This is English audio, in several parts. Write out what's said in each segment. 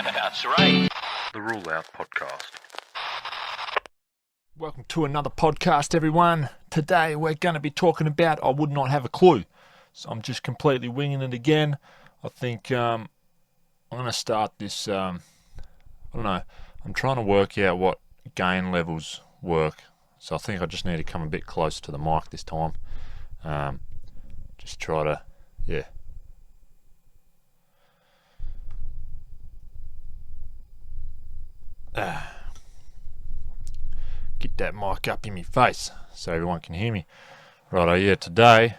That's right. The Rule Out Podcast. Welcome to another podcast, everyone. Today we're going to be talking about I would not have a clue. So I'm just completely winging it again. I think I'm going to start this, I don't know, I'm trying to work out what gain levels work. So I think I just need to come a bit closer to the mic this time. Just try to, get that mic up in my face so everyone can hear me. Righto, today,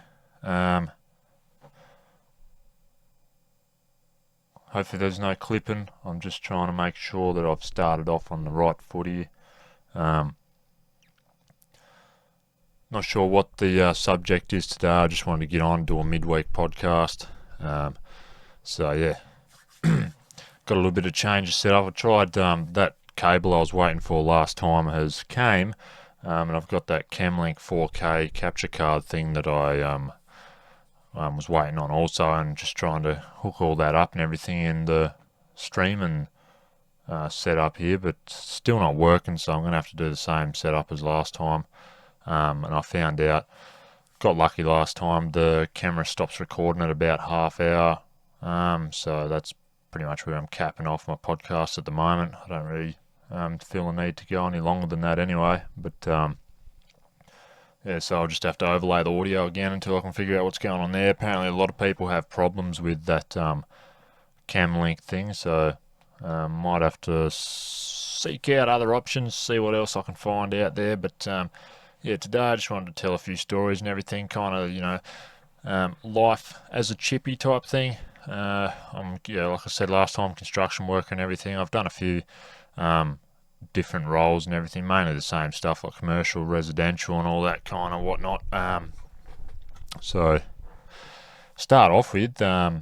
hopefully there's no clipping. I'm just trying to make sure that I've started off on the right foot here. Not sure what the subject is today. I just wanted to get on and do a midweek podcast. Got a little bit of change to set up. I tried that cable I was waiting for last time has came, and I've got that Camlink 4K capture card thing that I was waiting on also, and just trying to hook all that up and everything in the stream and set up here, but still not working, so I'm going to have to do the same setup as last time. And I found out, got lucky last time, the camera stops recording at about half hour, so that's pretty much where I'm capping off my podcast at the moment. I don't really feel the need to go any longer than that anyway, but so I'll just have to overlay the audio again until I can figure out what's going on there. Apparently a lot of people have problems with that Camlink thing, so might have to seek out other options, see what else I can find out there, but today I just wanted to tell a few stories and everything, kind of, life as a chippy type thing. I'm, like I said last time, construction work and everything. I've done a few different roles and everything, mainly the same stuff, like commercial, residential and all that kind of whatnot. So start off with, I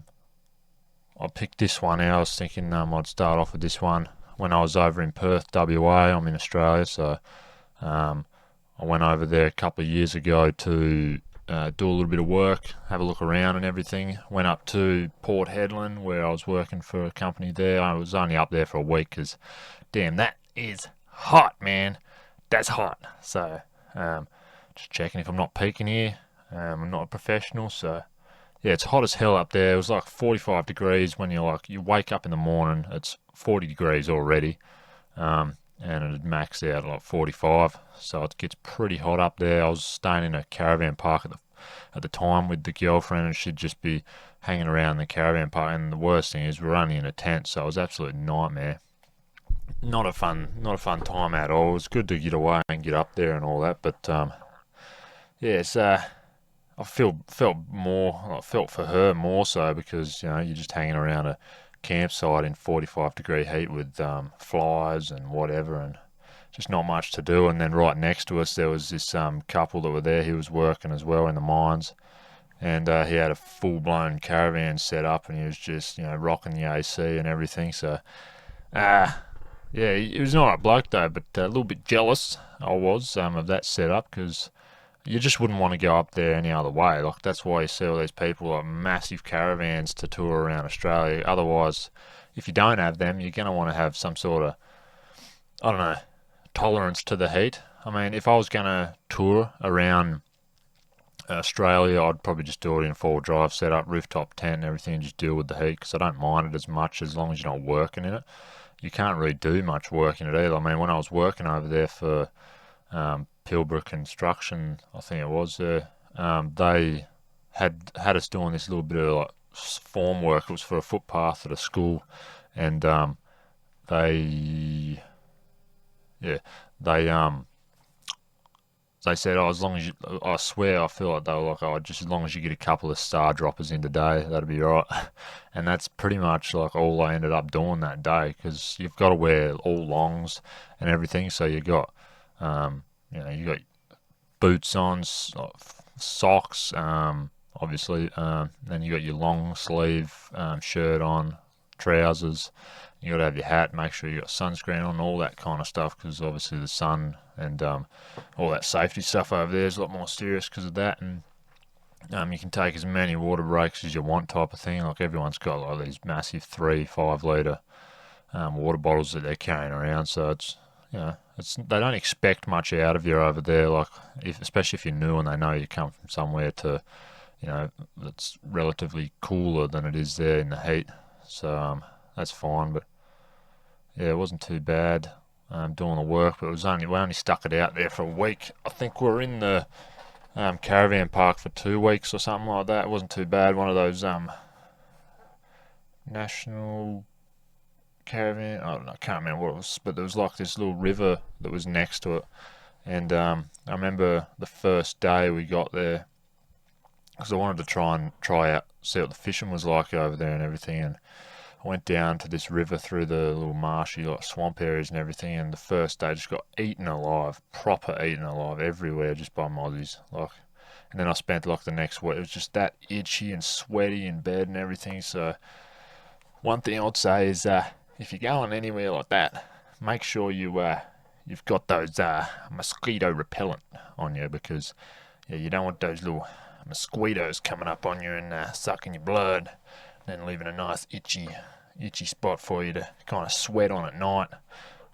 picked this one out. I was thinking I'd start off with this one when I was over in Perth, WA. I'm in Australia, so I went over there a couple of years ago to do a little bit of work, have a look around and everything. Went up to Port Hedland where I was working for a company there. I was only up there for a week because, damn, that is hot, man. That's hot. So just checking if I'm not peaking here. I'm not a professional, so yeah, it's hot as hell up there. It was like 45 degrees when you wake up in the morning. It's 40 degrees already. And it had maxed out at like 45, so it gets pretty hot up there. I was staying in a caravan park at the time with the girlfriend, and she'd just be hanging around the caravan park. And the worst thing is, we're only in a tent, so it was absolute nightmare. Not a fun time at all. It was good to get away and get up there and all that, but I felt for her more so because you're just hanging around a campsite in 45 degree heat with flies and whatever, and just not much to do. And then right next to us there was this couple that were there. He was working as well in the mines, and he had a full-blown caravan set up, and he was just rocking the AC and everything. So he was an alright bloke though, but a little bit jealous I was of that setup, because you just wouldn't want to go up there any other way. Like, that's why you see all these people like massive caravans to tour around Australia. Otherwise, if you don't have them, you're going to want to have some sort of, tolerance to the heat. I mean, if I was going to tour around Australia, I'd probably just do it in 4-drive setup, rooftop tent and everything, and just deal with the heat, because I don't mind it as much as long as you're not working in it. You can't really do much work in it either. I mean, when I was working over there for Pilbara Construction, I think it was, they had us doing this little bit of like form work. It was for a footpath at a school, and they said, as long as you, I swear, I feel like they were like, just as long as you get a couple of star droppers in today, that'll be right. And that's pretty much like all I ended up doing that day, because you've got to wear all longs and everything. So you got, you got boots on, socks, obviously. Then you got your long sleeve shirt on, trousers. You got to have your hat, make sure you got sunscreen on, all that kind of stuff, because obviously the sun and all that safety stuff over there is a lot more serious because of that. And you can take as many water breaks as you want, type of thing. Like, everyone's got like these massive 3-5 litre water bottles that they're carrying around. So they don't expect much out of you over there. Like especially if you're new and they know you come from somewhere to that's relatively cooler than it is there in the heat. So that's fine. But yeah, it wasn't too bad doing the work. But we only stuck it out there for a week. I think we were in the caravan park for 2 weeks or something like that. It wasn't too bad. One of those national caravan. I don't know, I can't remember what it was, but there was like this little river that was next to it. And I remember the first day we got there, because I wanted to try out, see what the fishing was like over there and everything. And I went down to this river through the little marshy like swamp areas and everything. And the first day just got eaten alive, proper eaten alive everywhere just by mozzies. Like, and then I spent like the next week. It was just that itchy and sweaty in bed and everything. So one thing I would say is if you're going anywhere like that, make sure you've got those mosquito repellent on you, because you don't want those little mosquitoes coming up on you and sucking your blood, and then leaving a nice itchy spot for you to kind of sweat on at night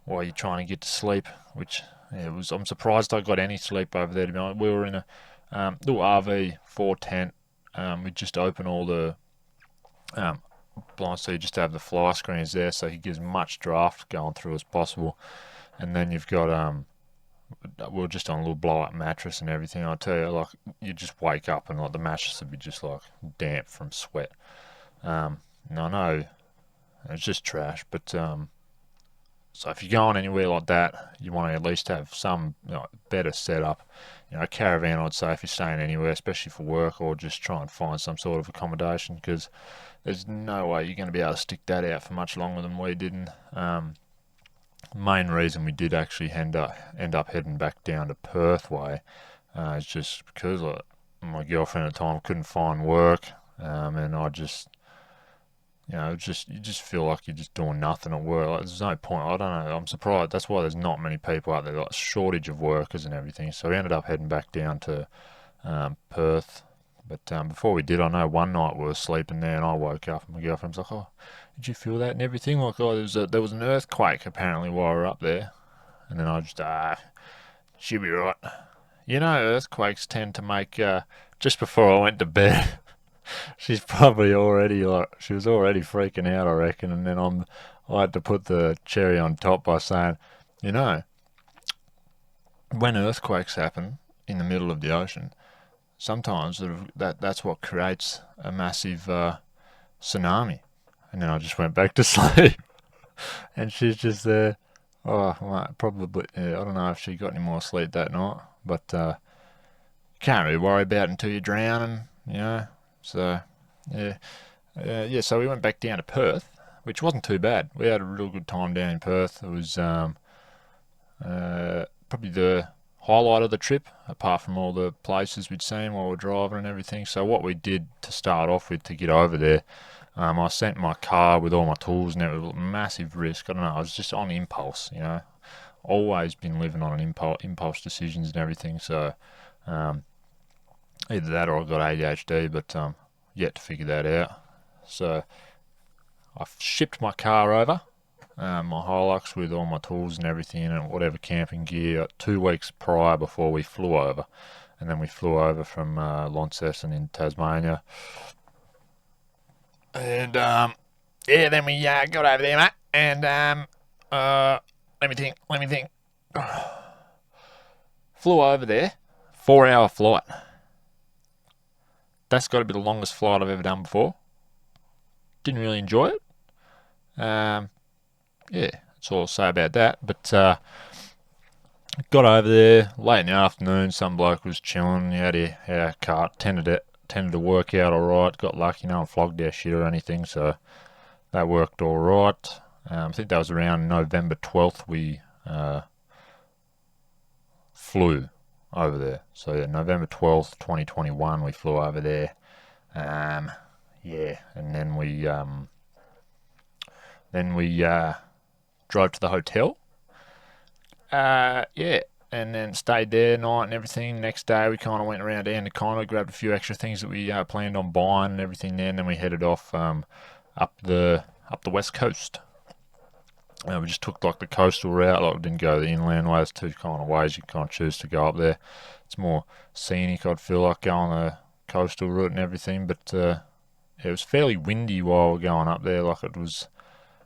while you're trying to get to sleep. Which I'm surprised I got any sleep over there, to be honest. We were in a little RV4 tent. We just open all the blinds so you just have the fly screens there, so you get as much draft going through as possible. And then you've got we were just on a little blow-up mattress and everything. I tell you, like, you just wake up and like the mattress would be just like damp from sweat. And I know it's just trash, but so if you're going anywhere like that, you want to at least have some better setup. A caravan, I'd say, if you're staying anywhere, especially for work, or just try and find some sort of accommodation, because there's no way you're going to be able to stick that out for much longer than we did. Main reason we did actually end up heading back down to Perth way is just because my girlfriend at the time couldn't find work, and I just you just feel like you're just doing nothing at work. Like, there's no point. I don't know. I'm surprised. That's why there's not many people out there. Like, shortage of workers and everything. So we ended up heading back down to Perth. But before we did, I know one night we were sleeping there, and I woke up, and my girlfriend was like, "Oh, did you feel that and everything?" Like, "Oh, there was an earthquake apparently while we were up there." And then I just she'll be right. Earthquakes tend to make just before I went to bed. She's probably already she was already freaking out, I reckon. And then I had to put the cherry on top by saying, when earthquakes happen in the middle of the ocean, sometimes that's what creates a massive tsunami. And then I just went back to sleep, and she's just there. Oh, well, probably. Yeah, I don't know if she got any more sleep that night, but can't really worry about it until you're drowning, So yeah. So we went back down to Perth, which wasn't too bad. We had a real good time down in Perth. It was probably the highlight of the trip, apart from all the places we'd seen while we were driving and everything. So what we did to start off with to get over there, I sent my car with all my tools, and it was a massive risk. I don't know, I was just on impulse, Always been living on an impulse decisions and everything. So either that or I've got ADHD, but yet to figure that out. So I've shipped my car over, my Hilux with all my tools and everything, and whatever camping gear, 2 weeks prior before we flew over. And then we flew over from Launceston in Tasmania. And then we got over there, mate. And let me think. Flew over there, 4-hour flight. That's got to be the longest flight I've ever done before. Didn't really enjoy it. That's all I'll say about that. But got over there late in the afternoon. Some bloke was chilling. He had a cart. Tended to work out all right. Got lucky. No one flogged our shit or anything, so that worked all right. I think that was around November 12th we flew over there. So yeah, November 12th, 2021, we flew over there. And then we drove to the hotel. And then stayed there night and everything. Next day we kind of went around Anaconda, grabbed a few extra things that we planned on buying and everything there, and then we headed off up the west coast. We just took like the coastal route, like we didn't go the inland way. There's two kind of ways you can kind of choose to go up there. It's more scenic, I'd feel like, going the coastal route and everything, but it was fairly windy while we were going up there, like it was,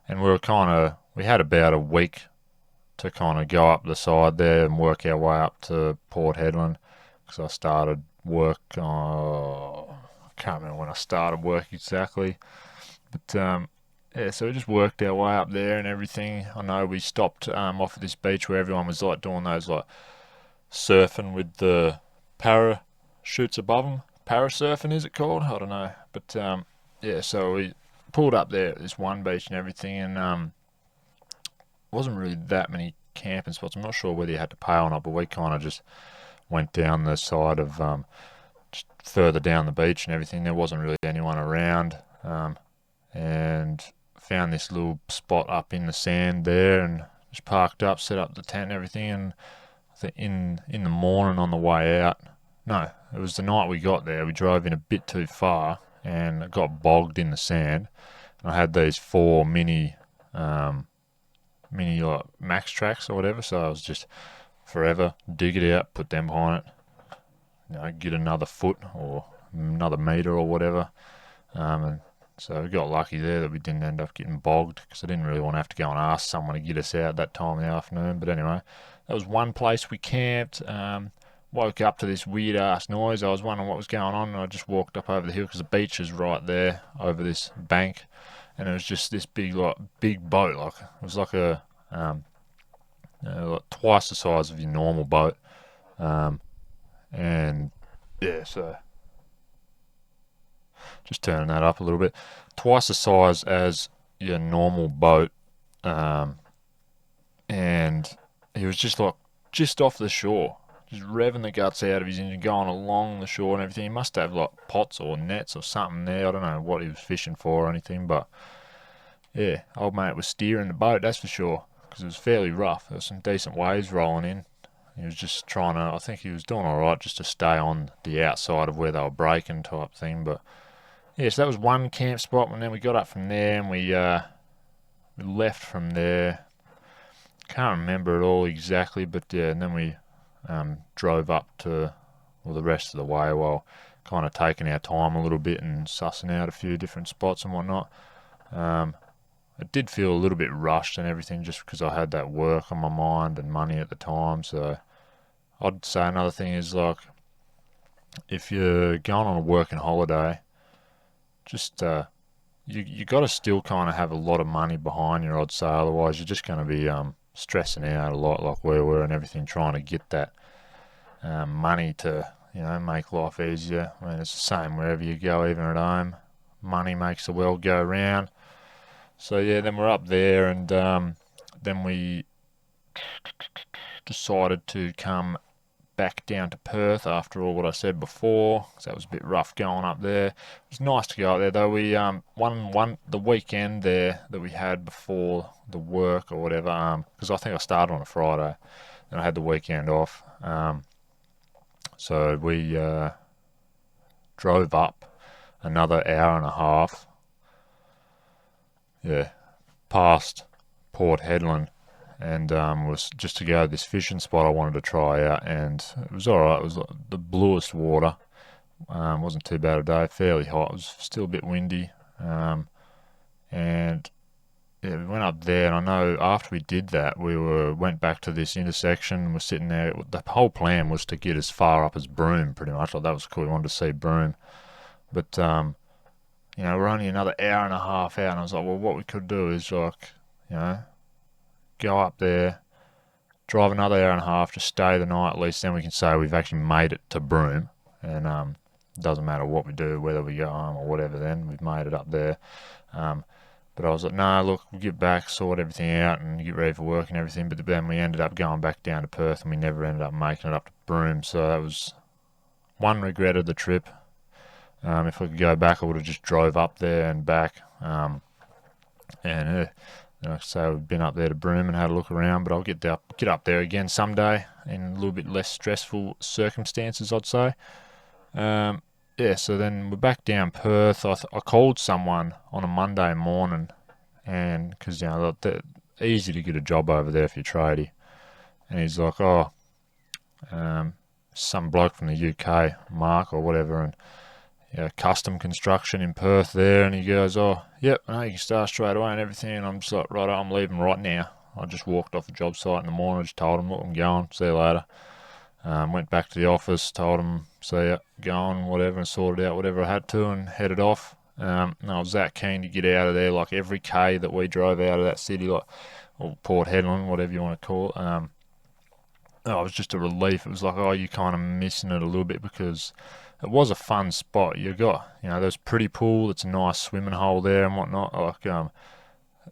and we had about a week to kind of go up the side there and work our way up to Port Hedland, because I started work, I can't remember when I started work exactly, but yeah, so we just worked our way up there and everything. I know we stopped off at this beach where everyone was like doing those like surfing with the parachutes above them. Parasurfing is it called? I don't know. But yeah, so we pulled up there at this one beach and everything, and wasn't really that many camping spots. I'm not sure whether you had to pay or not, but we kind of just went down the side of just further down the beach and everything. There wasn't really anyone around, and found this little spot up in the sand there, and just parked up, set up the tent and everything. And I think in the morning on the way out, no, it was the night we got there. We drove in a bit too far, and it got bogged in the sand. And I had these four mini like max tracks or whatever, so I was just forever dig it out, put them behind it, get another foot or another meter or whatever, and so we got lucky there that we didn't end up getting bogged, because I didn't really want to have to go and ask someone to get us out that time in the afternoon. But anyway, that was one place we camped. Woke up to this weird ass noise. I was wondering what was going on, and I just walked up over the hill because the beach is right there over this bank, and it was just this big boat. Like it was like a like twice the size of your normal boat, and yeah, so just turning that up a little bit, twice the size as your normal boat, and he was just like just off the shore, just revving the guts out of his engine, going along the shore and everything. He must have like pots or nets or something there. I don't know what he was fishing for or anything, but yeah, old mate was steering the boat, that's for sure, because it was fairly rough. There was some decent waves rolling in. He was just trying to, I think he was doing alright just to stay on the outside of where they were breaking type thing. But yeah, so that was one camp spot, and then we got up from there and we left from there. Can't remember it all exactly, but yeah, and then we drove up to, well, the rest of the way while kind of taking our time a little bit and sussing out a few different spots and whatnot. It did feel a little bit rushed and everything, just because I had that work on my mind and money at the time. So I'd say another thing is, like, if you're going on a working holiday, just you got to still kind of have a lot of money behind you, I'd say. Otherwise, you're just going to be stressing out a lot, like we were and everything, trying to get that money to make life easier. I mean, it's the same wherever you go, even at home. Money makes the world go round. So yeah, then we're up there, and then we decided to come back down to Perth after all what I said before, because that was a bit rough going up there. It was nice to go up there though. We the weekend there that we had before the work or whatever, because I think I started on a Friday, and I had the weekend off. So we drove up another hour and a half, yeah, past Port Hedland, and was just to go to this fishing spot I wanted to try out, and it was alright. It was like the bluest water. Wasn't too bad a day, fairly hot. It was still a bit windy, and yeah, we went up there, and I know after we did that, went back to this intersection, and we're sitting there. The whole plan was to get as far up as Broome, pretty much. Like, that was cool. We wanted to see Broome, but we're only another hour and a half out, and I was like, well, what we could do is, like, go up there, drive another hour and a half, just stay the night at least, then we can say we've actually made it to Broome, and it doesn't matter what we do, whether we go home or whatever, then we've made it up there. But I was like, no, look, we'll get back, sort everything out, and get ready for work and everything. But then we ended up going back down to Perth, and we never ended up making it up to Broome. So that was one regret of the trip. If I could go back, I would have just drove up there and back. So we've been up there to Broome and had a look around, but I'll get up there again someday in a little bit less stressful circumstances, I'd say. Yeah, so then we're back down Perth. I called someone on a Monday morning, and because easy to get a job over there if you're tradie. And he's like, oh, some bloke from the UK, Mark or whatever, and custom construction in Perth there. And he goes, oh, yep, I know you can start straight away and everything. And I'm just like, right, I'm leaving right now. I just walked off the job site in the morning, just told him, look, I'm going, see you later. Went back to the office, told him, see ya, going, whatever, and sorted out whatever I had to and headed off. And I was that keen to get out of there. Like every K that we drove out of that city, like, or Port Hedland, whatever you want to call it, it was just a relief. It was like, oh, you're kind of missing it a little bit because it was a fun spot. You got, there's Pretty Pool. It's a nice swimming hole there and whatnot. Like,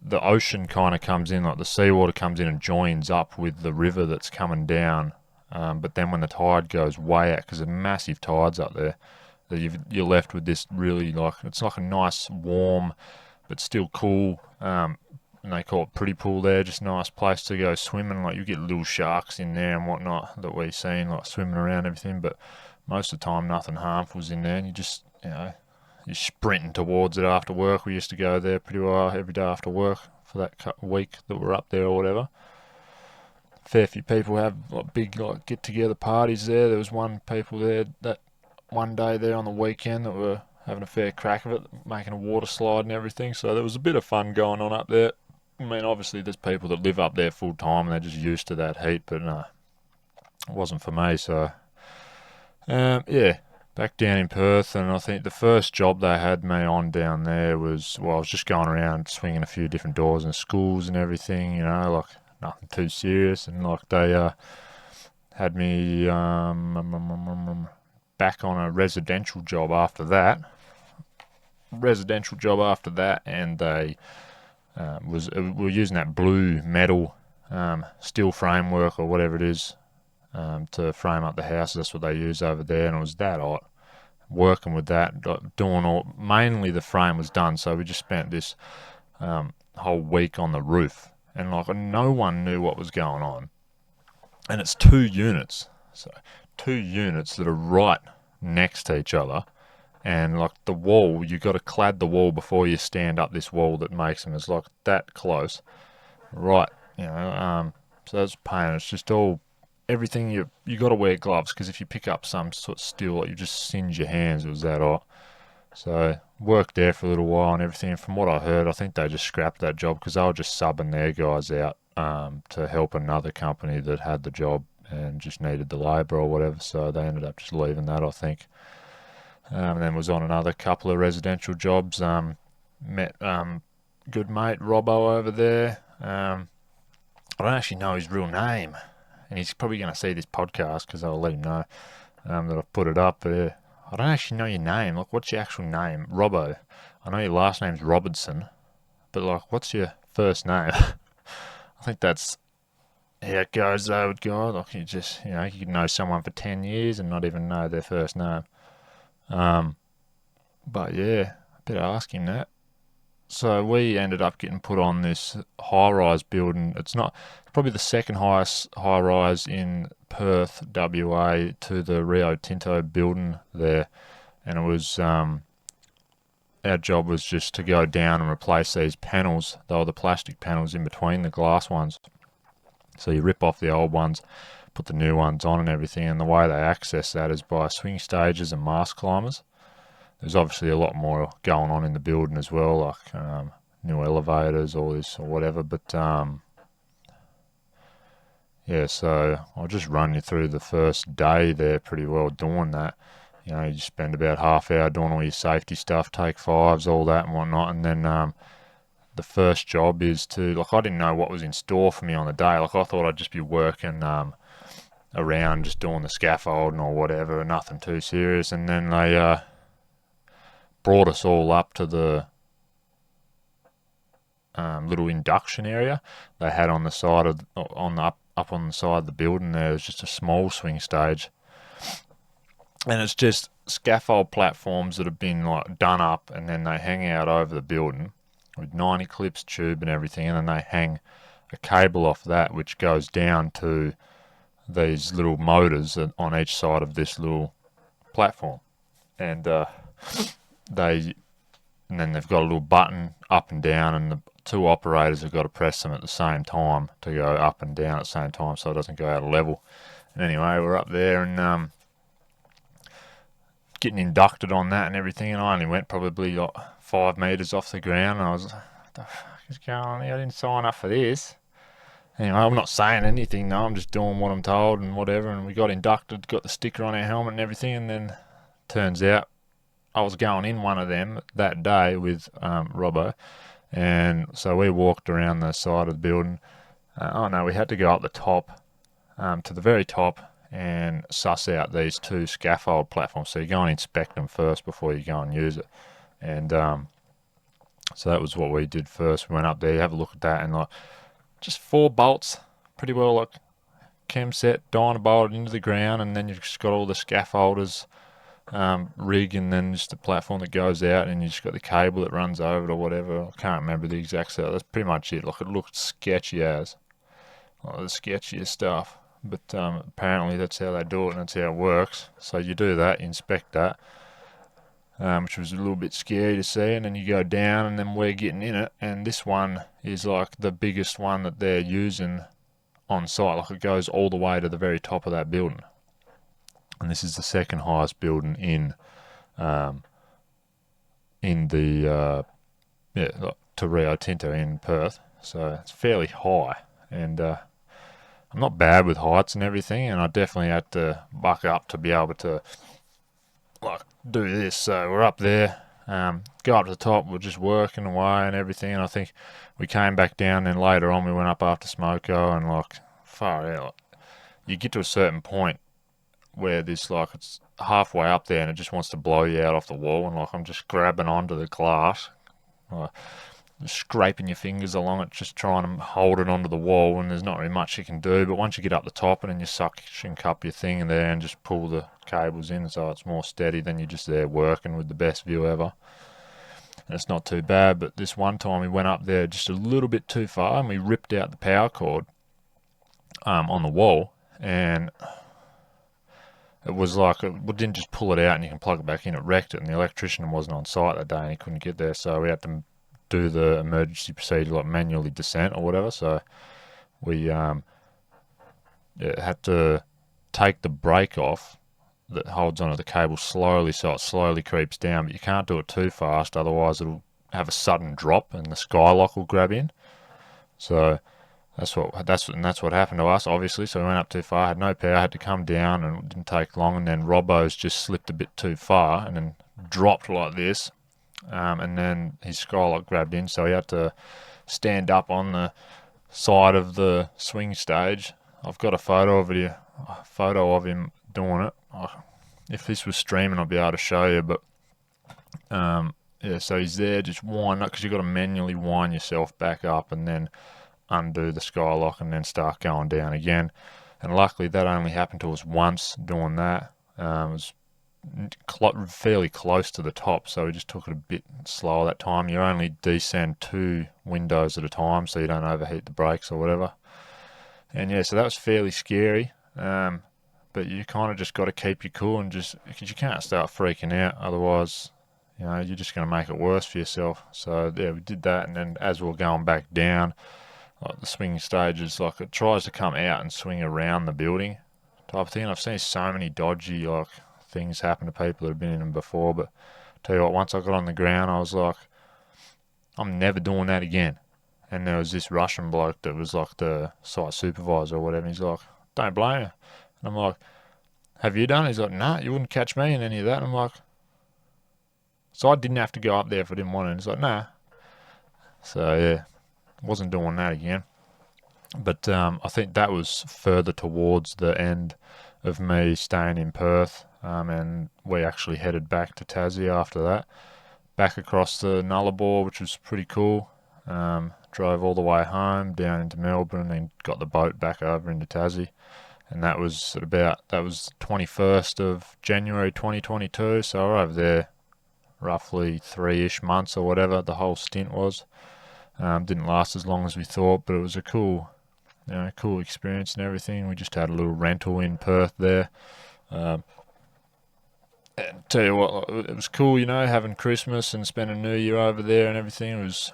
the ocean kind of comes in, like the seawater comes in and joins up with the river that's coming down. But then when the tide goes way out, because there's massive tides up there, you're left with this really it's like a nice, warm, but still cool. And they call it Pretty Pool there, just a nice place to go swimming. Like you get little sharks in there and whatnot that we've seen, like swimming around and everything. But most of the time, nothing harmful's in there, and you just, you're sprinting towards it after work. We used to go there pretty well every day after work for that week that we're up there or whatever. Fair few people have big get-together parties there. There was one people there that one day there on the weekend that were having a fair crack of it, making a water slide and everything. So there was a bit of fun going on up there. I mean, obviously there's people that live up there full time and they're just used to that heat, but no, it wasn't for me. So, back down in Perth, and I think the first job they had me on down there was, I was just going around swinging a few different doors in schools and everything, like nothing too serious, and like they had me back on a residential job after that. And they we were using that blue metal steel framework or whatever it is to frame up the houses. That's what they use over there, and it was that hot. Working with that, doing mainly the frame was done, so we just spent this whole week on the roof, and no one knew what was going on. And it's 2 units, so 2 units that are right next to each other. And the wall, you got to clad the wall before you stand up this wall that makes them. It's like that close, right? So that's pain. It's just all everything. You got to wear gloves because if you pick up some sort of steel, you just singe your hands. It was that hot. So worked there for a little while and everything. From what I heard, I think they just scrapped that job because they were just subbing their guys out to help another company that had the job and just needed the labour or whatever. So they ended up just leaving that, I think. And then was on another couple of residential jobs. Met good mate Robbo over there. I don't actually know his real name, and he's probably going to see this podcast because I'll let him know that I've put it up. But I don't actually know your name. What's your actual name? Robbo. I know your last name's Robertson, but what's your first name? I think that's how it goes though with God. You just, you can know someone for 10 years and not even know their first name. But yeah, I better ask him that. So we ended up getting put on this high-rise building. It's probably the second highest high-rise in Perth, WA, to the Rio Tinto building there. And it was, our job was just to go down and replace these panels. They were the plastic panels in between the glass ones. So you rip off the old ones, put the new ones on and everything, and the way they access that is by swing stages and mast climbers. There's obviously a lot more going on in the building as well, new elevators, all this or whatever, but so I'll just run you through the first day there pretty well doing that. You just spend about half hour doing all your safety stuff, take fives, all that and whatnot, and then the first job is to, I didn't know what was in store for me on the day. I thought I'd just be working around just doing the scaffolding or whatever, nothing too serious. And then they brought us all up to the little induction area they had on the side of up on the side of the building. There was just a small swing stage, and it's just scaffold platforms that have been done up, and then they hang out over the building with 90 clips, tube and everything, and then they hang a cable off that which goes down to these little motors on each side of this little platform, and then they've got a little button up and down, and two operators have got to press them at the same time to go up and down at the same time so it doesn't go out of level. And anyway, we're up there and getting inducted on that and everything, and I only went probably like 5 metres off the ground, and I was like, what the fuck is going on here? I didn't sign up for this. Anyway, I'm not saying anything, no, I'm just doing what I'm told and whatever, and we got inducted, got the sticker on our helmet and everything, and then turns out I was going in one of them that day with Robbo, and so we walked around the side of the building. We had to go up the top, to the very top, and suss out these 2 scaffold platforms. So you go and inspect them first before you go and use it. And so that was what we did first. We went up there, have a look at that, and like just 4 bolts, pretty well like chem set, dynabolted into the ground, and then you've just got all the scaffolders rig, and then just the platform that goes out, and you just got the cable that runs over it or whatever. I can't remember the exact set. That's pretty much it. Like, it looked sketchy as like the sketchiest stuff. But apparently that's how they do it and that's how it works. So you do that, you inspect that, which was a little bit scary to see, and then you go down, and then we're getting in it, and this one is like the biggest one that they're using on site. Like, it goes all the way to the very top of that building, and this is the second highest building in to Rio Tinto in Perth. So it's fairly high, and I'm not bad with heights and everything, and I definitely had to buck up to be able to like do this. So we're up there, go up to the top, we're just working away and everything, and I think we came back down, and later on we went up after Smoko, and like far out, you get to a certain point where this, like, it's halfway up there and it just wants to blow you out off the wall, and like I'm just grabbing onto the glass, like, scraping your fingers along it, just trying to hold it onto the wall, and there's not really much you can do. But once you get up the top, and then you suction cup your thing in there and just pull the cables in, so it's more steady, then you're just there working with the best view ever, and it's not too bad. But this one time we went up there just a little bit too far, and we ripped out the power cord on the wall, and it was like, we didn't just pull it out and you can plug it back in, it wrecked it, and the electrician wasn't on site that day and he couldn't get there, so we had to do the emergency procedure, like manually descent or whatever. So we had to take the brake off that holds onto the cable slowly, so it slowly creeps down, but you can't do it too fast, otherwise it'll have a sudden drop and the skylock will grab in. So that's what happened to us, obviously. So we went up too far, had no power, had to come down, and it didn't take long, and then Robbo's just slipped a bit too far and then dropped like this. And then his skylock grabbed in, so he had to stand up on the side of the swing stage. I've got a photo of him doing it. If this was streaming, I'd be able to show you, but so he's there just wind up, because you've got to manually wind yourself back up and then undo the skylock and then start going down again. And luckily that only happened to us once doing that. It was fairly close to the top, so we just took it a bit slower that time. You only descend 2 windows at a time, so you don't overheat the brakes or whatever. And yeah, so that was fairly scary, but you kind of just got to keep your cool, and just, because you can't start freaking out, otherwise, you know, you're just going to make it worse for yourself. So yeah, we did that, and then as we were going back down, like the swinging stage is like, it tries to come out and swing around the building type of thing. I've seen so many dodgy like things happen to people that have been in them before, but tell you what, once I got on the ground, I was like, I'm never doing that again. And there was this Russian bloke that was like the site supervisor or whatever, and he's like, don't blame you. And I'm like, have you done it? He's like, nah, you wouldn't catch me in any of that. And I'm like, so I didn't have to go up there if I didn't want to. And he's like, nah. So yeah, wasn't doing that again. But I think that was further towards the end of me staying in Perth, and we actually headed back to Tassie after that, back across the Nullarbor, which was pretty cool. Drove all the way home down into Melbourne and got the boat back over into Tassie, and that was 21st of January 2022, so we're over there roughly 3-ish months or whatever the whole stint was. Didn't last as long as we thought, but it was a cool experience and everything. We just had a little rental in Perth there. And tell you what, it was cool, you know, having Christmas and spending New Year over there and everything. It was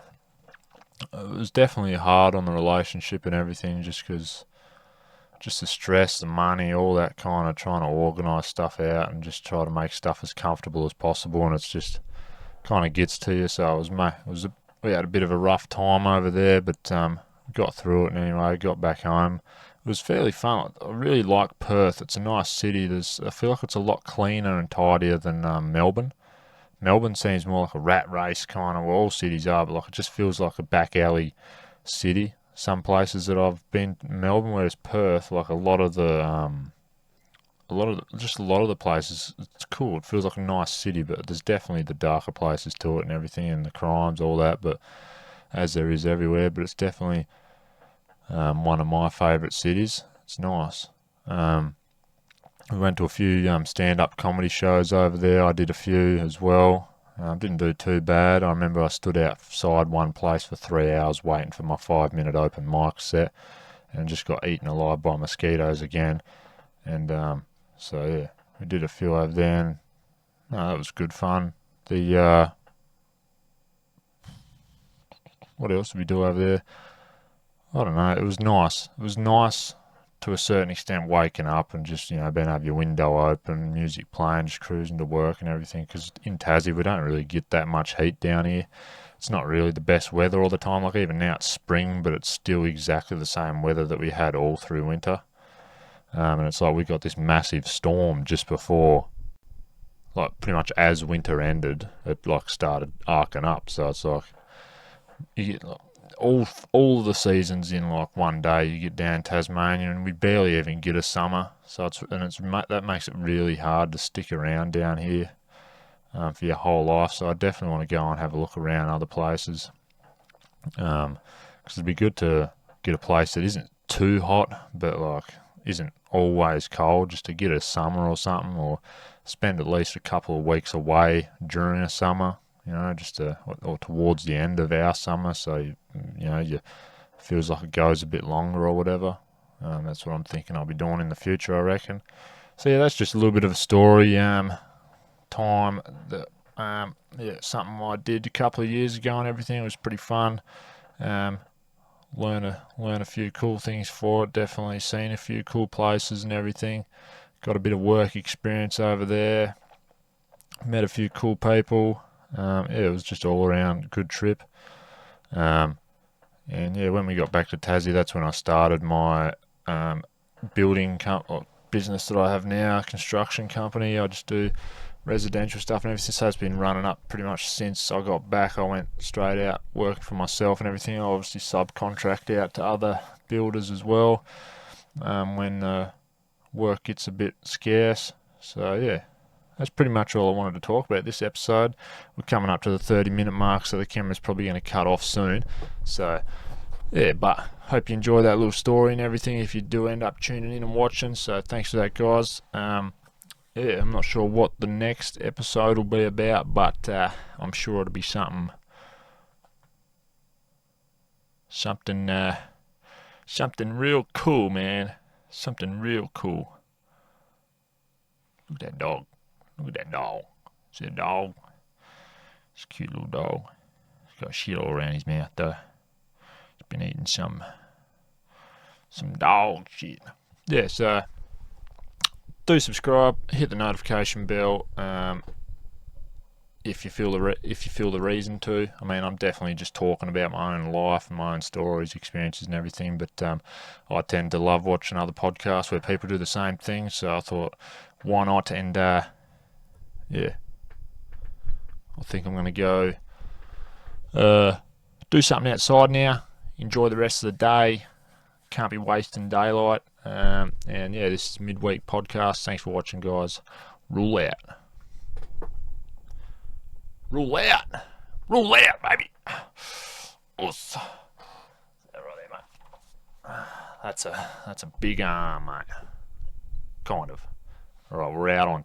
it was definitely hard on the relationship and everything, just the stress, the money, all that kind of trying to organise stuff out and just try to make stuff as comfortable as possible, and it's just kind of gets to you. So we had a bit of a rough time over there, but got through it and anyway, got back home. It was fairly fun. I really like Perth. It's a nice city. I feel like it's a lot cleaner and tidier than Melbourne. Melbourne seems more like a rat race kind of. Well, all cities are, but like it just feels like a back alley city. Some places that I've been to Melbourne, whereas Perth, like a lot of the places, it's cool. It feels like a nice city, but there's definitely the darker places to it and everything, and the crimes, all that. But as there is everywhere, but it's definitely one of my favourite cities. It's nice. We went to a few stand-up comedy shows over there. I did a few as well. Didn't do too bad. I remember I stood outside one place for 3 hours waiting for my 5-minute open mic set, and just got eaten alive by mosquitoes again. And so yeah, we did a few over there, and that was good fun. The what else did we do over there? I don't know. It was nice. It was nice to a certain extent, waking up and just being able to have your window open, music playing, just cruising to work and everything. Because in Tassie, we don't really get that much heat down here. It's not really the best weather all the time. Like even now it's spring, but it's still exactly the same weather that we had all through winter. And it's like we got this massive storm just before, like pretty much as winter ended, it like started arcing up. So it's like you get like, all the seasons in like one day. You get down Tasmania, and we barely even get a summer. So that makes it really hard to stick around down here for your whole life. So I definitely want to go and have a look around other places, because it'd be good to get a place that isn't too hot, but like isn't always cold, just to get a summer or something, or spend at least a couple of weeks away during a summer, just or towards the end of our summer, so you feels like it goes a bit longer or whatever. That's what I'm thinking I'll be doing in the future, I reckon. So yeah, that's just a little bit of a story. Time that something I did a couple of years ago and everything. It was pretty fun. Learn a few cool things for it. Definitely seen a few cool places and everything. Got a bit of work experience over there. Met a few cool people. It was just all around good trip. And yeah, when we got back to Tassie, that's when I started my building business that I have now, construction company. I just do residential stuff and everything. So it's been running up pretty much since I got back. I went straight out working for myself and everything. I obviously subcontract out to other builders as well when work gets a bit scarce. So yeah, that's pretty much all I wanted to talk about this episode. We're coming up to the 30-minute mark, so the camera's probably going to cut off soon. So yeah, but hope you enjoy that little story and everything if you do end up tuning in and watching. So thanks for that, guys. Yeah, I'm not sure what the next episode will be about, but I'm sure it'll be something real cool, man. Something real cool. Look at that dog. Look at that dog. See a dog? It's a cute little dog. He's got shit all around his mouth, though. He's been eating some dog shit. Yeah, so do subscribe, hit the notification bell if you feel the reason to. I mean, I'm definitely just talking about my own life and my own stories, experiences, and everything. But I tend to love watching other podcasts where people do the same thing. So I thought, why not? And yeah, I think I'm going to go do something outside now. Enjoy the rest of the day. Can't be wasting daylight. And yeah, this is Midweek Podcast. Thanks for watching, guys. Rule out. Rule out. Rule out, baby. Is that right there, mate? That's a big arm, mate. Kind of. Alright, we're out on